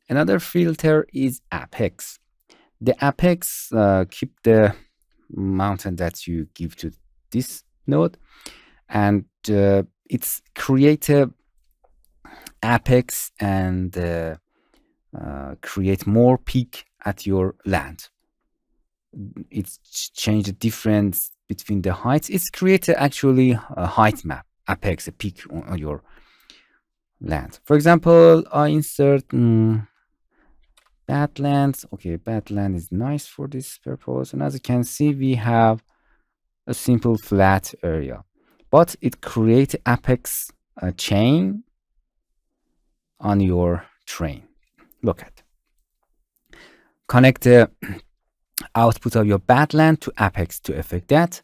Another filter is apex. The apex keep the mountain that you give to this node, and it's create a apex and create more peak at your land. It's change the difference between the heights. It's created actually a height map, apex, a peak on your land. For example, I insert badlands. Okay, badland is nice for this purpose. And as you can see, we have a simple flat area, but it creates apex chain on your terrain. Look at. Connect the output of your badland to apex to affect that.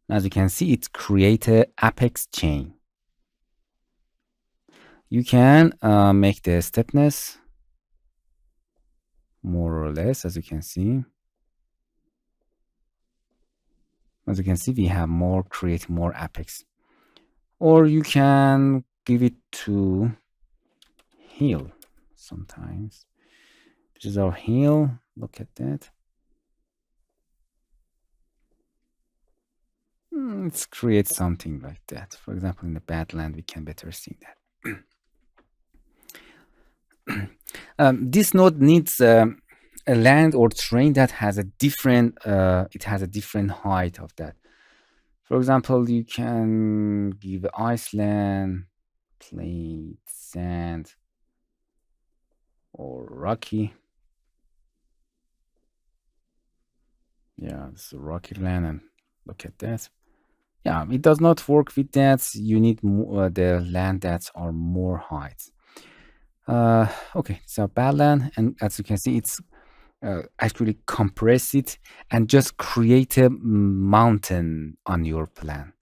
As you can see, it creates an apex chain. You can make the steepness more or less, as you can see. As you can see, we have create more apex. Or you can give it to hill sometimes. This is our hill. Look at that. Let's create something like that. For example, in the badland, we can better see that. This node needs a land or terrain that has a different height of that. For example, you can give Iceland, plate, sand, or rocky. Yeah, this is a rocky land, and look at that. Yeah, it does not work with that. You need the land that are more height. Okay, so badland, and as you can see, it's actually compress it and just create a mountain on your plan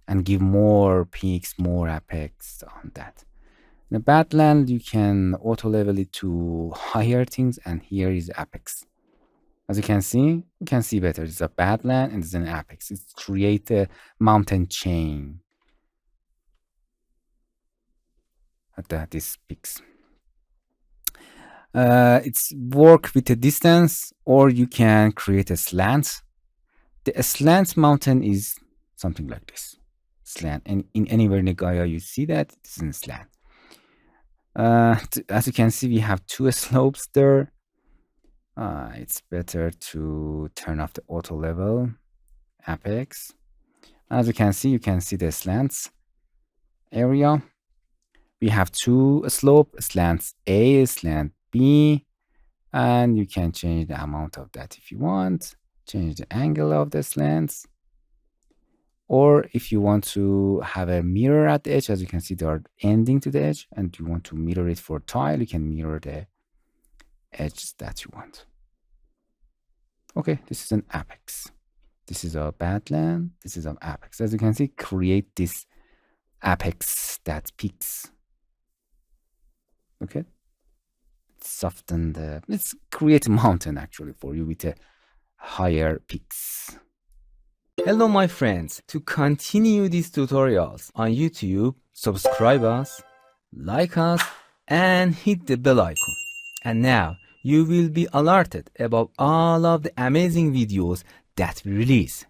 and give more peaks, more apex on that. In the badland, you can auto level it to higher things, and here is apex. As you can see better. It's a badland and it's an apex. It's create a mountain chain at these peaks. It's work with a distance, or you can create a slant. The slant mountain is something like this. Slant, and in anywhere in the Gaea you see that it's in slant. As you can see, we have two slopes there. It's better to turn off the auto level apex. As you can see the slants area. We have two slope, slants A, slant B, and you can change the amount of that if you want. Change the angle of the slants. Or if you want to have a mirror at the edge, as you can see, they are ending to the edge, and you want to mirror it for tile, you can mirror the edge that you want. Okay, this is an apex. This is a badland. This is an apex. As you can see, create this apex that peaks. Okay, soften the. Let's create a mountain actually for you with a higher peaks. Hello, my friends. To continue these tutorials on YouTube, subscribe us, like us, and hit the bell icon. And now you will be alerted about all of the amazing videos that we release.